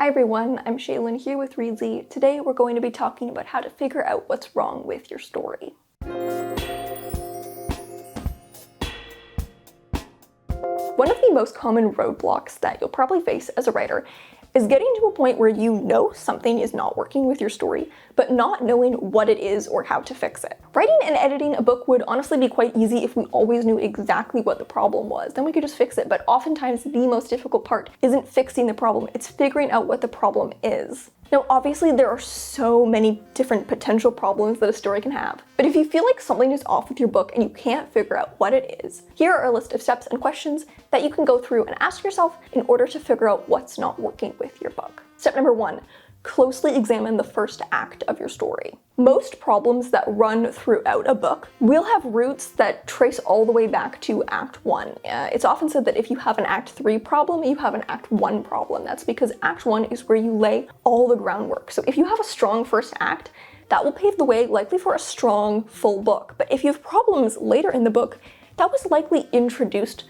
Hi everyone, I'm Shaylin here with Reedsy. Today we're going to be talking about how to figure out what's wrong with your story. One of the most common roadblocks that you'll probably face as a writer is getting to a point where you know something is not working with your story, but not knowing what it is or how to fix it. Writing and editing a book would honestly be quite easy if we always knew exactly what the problem was. Then we could just fix it, but oftentimes the most difficult part isn't fixing the problem, it's figuring out what the problem is. Now, obviously there are so many different potential problems that a story can have, but if you feel like something is off with your book and you can't figure out what it is, here are a list of steps and questions that you can go through and ask yourself in order to figure out what's not working with your book. Step number 1. Closely examine the first act of your story. Most problems that run throughout a book will have roots that trace all the way back to Act 1. It's often said that if you have an Act 3 problem, you have an Act 1 problem. That's because Act 1 is where you lay all the groundwork. So if you have a strong first act, that will pave the way likely for a strong full book. But if you have problems later in the book, that was likely introduced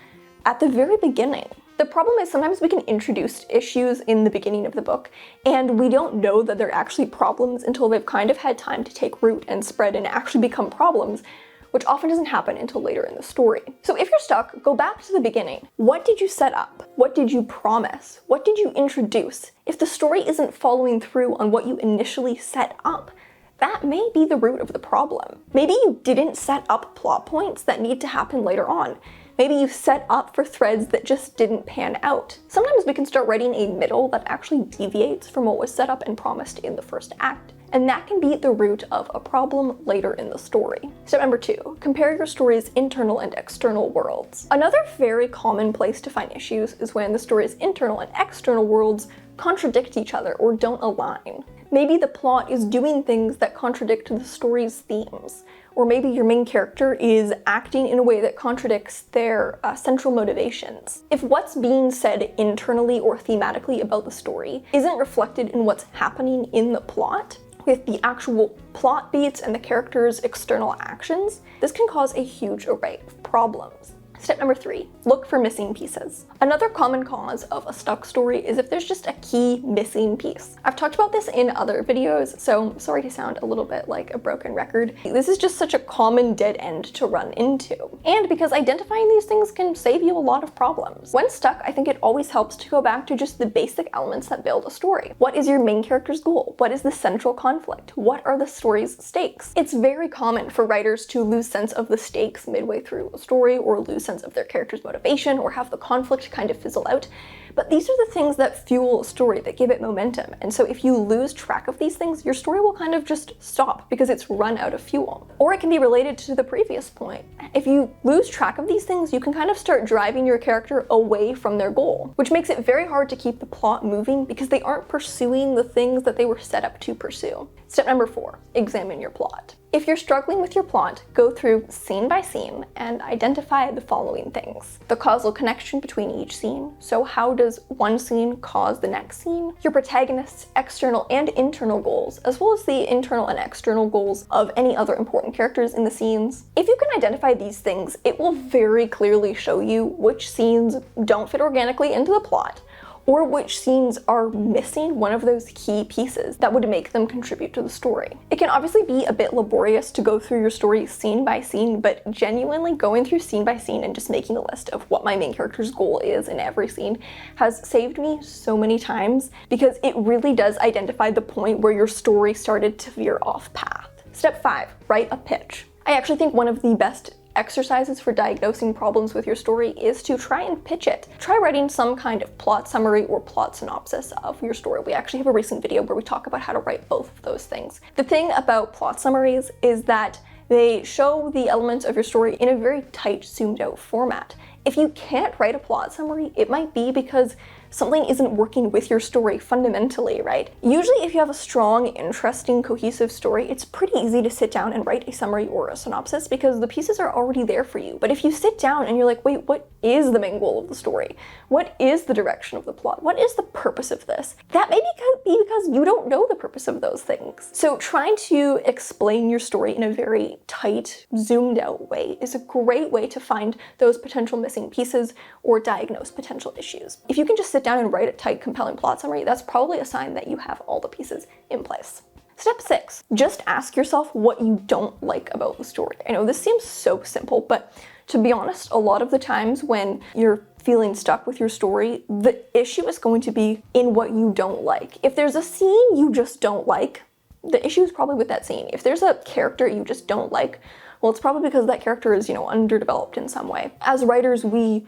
at the very beginning. The problem is sometimes we can introduce issues in the beginning of the book, and we don't know that they're actually problems until they've kind of had time to take root and spread and actually become problems, which often doesn't happen until later in the story. So if you're stuck, go back to the beginning. What did you set up? What did you promise? What did you introduce? If the story isn't following through on what you initially set up, that may be the root of the problem. Maybe you didn't set up plot points that need to happen later on. Maybe you set up for threads that just didn't pan out. Sometimes we can start writing a middle that actually deviates from what was set up and promised in the first act, and that can be the root of a problem later in the story. Step number 2, compare your story's internal and external worlds. Another very common place to find issues is when the story's internal and external worlds contradict each other or don't align. Maybe the plot is doing things that contradict the story's themes, or maybe your main character is acting in a way that contradicts their central motivations. If what's being said internally or thematically about the story isn't reflected in what's happening in the plot, with the actual plot beats and the characters' external actions, this can cause a huge array of problems. Step number 3, look for missing pieces. Another common cause of a stuck story is if there's just a key missing piece. I've talked about this in other videos, so sorry to sound a little bit like a broken record. This is just such a common dead end to run into. And because identifying these things can save you a lot of problems. When stuck, I think it always helps to go back to just the basic elements that build a story. What is your main character's goal? What is the central conflict? What are the story's stakes? It's very common for writers to lose sense of the stakes midway through a story, or lose sense of their character's motivation, or have the conflict kind of fizzle out. But these are the things that fuel a story, that give it momentum. And so if you lose track of these things, your story will kind of just stop because it's run out of fuel. Or it can be related to the previous point. If you lose track of these things, you can kind of start driving your character away from their goal, which makes it very hard to keep the plot moving because they aren't pursuing the things that they were set up to pursue. Step number 4, examine your plot. If you're struggling with your plot, go through scene by scene and identify the following things. The causal connection between each scene. So how does one scene cause the next scene? Your protagonist's external and internal goals, as well as the internal and external goals of any other important characters in the scenes. If you can identify these things, it will very clearly show you which scenes don't fit organically into the plot, or which scenes are missing one of those key pieces that would make them contribute to the story. It can obviously be a bit laborious to go through your story scene by scene, but genuinely going through scene by scene and just making a list of what my main character's goal is in every scene has saved me so many times, because it really does identify the point where your story started to veer off path. Step 5, write a pitch. I actually think one of the best exercises for diagnosing problems with your story is to try and pitch it. Try writing some kind of plot summary or plot synopsis of your story. We actually have a recent video where we talk about how to write both of those things. The thing about plot summaries is that they show the elements of your story in a very tight, zoomed out format. If you can't write a plot summary, it might be because something isn't working with your story fundamentally, right? Usually if you have a strong, interesting, cohesive story, it's pretty easy to sit down and write a summary or a synopsis because the pieces are already there for you. But if you sit down and you're like, wait, what is the main goal of the story? What is the direction of the plot? What is the purpose of this? That may be because you don't know the purpose of those things. So trying to explain your story in a very tight, zoomed out way is a great way to find those potential missing pieces or diagnose potential issues. If you can just sit sit down and write a tight, compelling plot summary, that's probably a sign that you have all the pieces in place. Step 6, just ask yourself what you don't like about the story. I know this seems so simple, but to be honest, a lot of the times when you're feeling stuck with your story, the issue is going to be in what you don't like. If there's a scene you just don't like, the issue is probably with that scene. If there's a character you just don't like, well, it's probably because that character is, underdeveloped in some way. As writers, we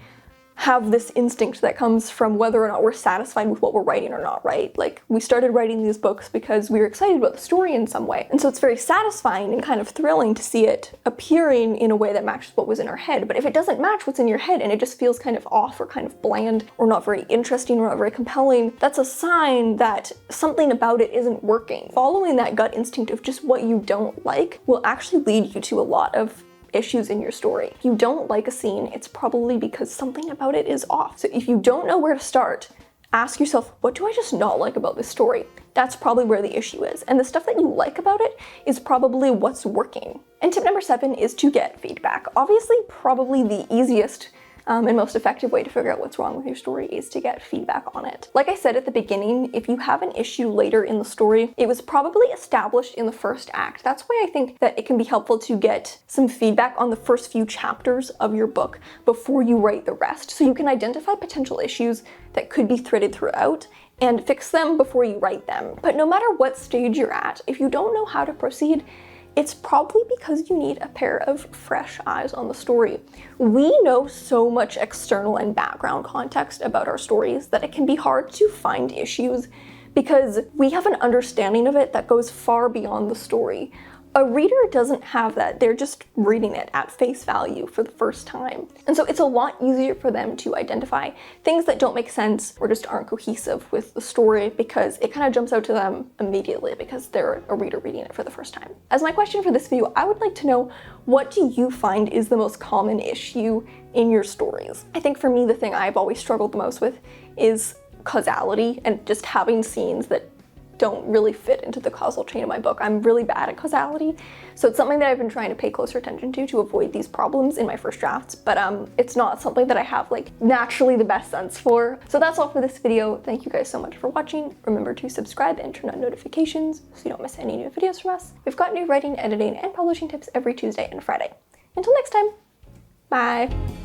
have this instinct that comes from whether or not we're satisfied with what we're writing or not, right? Like, we started writing these books because we were excited about the story in some way. And so it's very satisfying and kind of thrilling to see it appearing in a way that matches what was in our head. But if it doesn't match what's in your head and it just feels kind of off or kind of bland or not very interesting or not very compelling, that's a sign that something about it isn't working. Following that gut instinct of just what you don't like will actually lead you to a lot of issues in your story. If you don't like a scene, it's probably because something about it is off. So if you don't know where to start, ask yourself, what do I just not like about this story? That's probably where the issue is. And the stuff that you like about it is probably what's working. And tip number 7 is to get feedback. Obviously, probably the easiest and most effective way to figure out what's wrong with your story is to get feedback on it. Like I said at the beginning, if you have an issue later in the story, it was probably established in the first act. That's why I think that it can be helpful to get some feedback on the first few chapters of your book before you write the rest, so you can identify potential issues that could be threaded throughout and fix them before you write them. But no matter what stage you're at, if you don't know how to proceed, it's probably because you need a pair of fresh eyes on the story. We know so much external and background context about our stories that it can be hard to find issues because we have an understanding of it that goes far beyond the story. A reader doesn't have that. They're just reading it at face value for the first time. And so it's a lot easier for them to identify things that don't make sense or just aren't cohesive with the story because it kind of jumps out to them immediately because they're a reader reading it for the first time. As my question for this video, I would like to know, what do you find is the most common issue in your stories? I think for me, the thing I've always struggled the most with is causality and just having scenes that don't really fit into the causal chain of my book. I'm really bad at causality, so it's something that I've been trying to pay closer attention to avoid these problems in my first drafts, but it's not something that I have like naturally the best sense for. So that's all for this video. Thank you guys so much for watching. Remember to subscribe and turn on notifications so you don't miss any new videos from us. We've got new writing, editing, and publishing tips every Tuesday and Friday. Until next time, bye!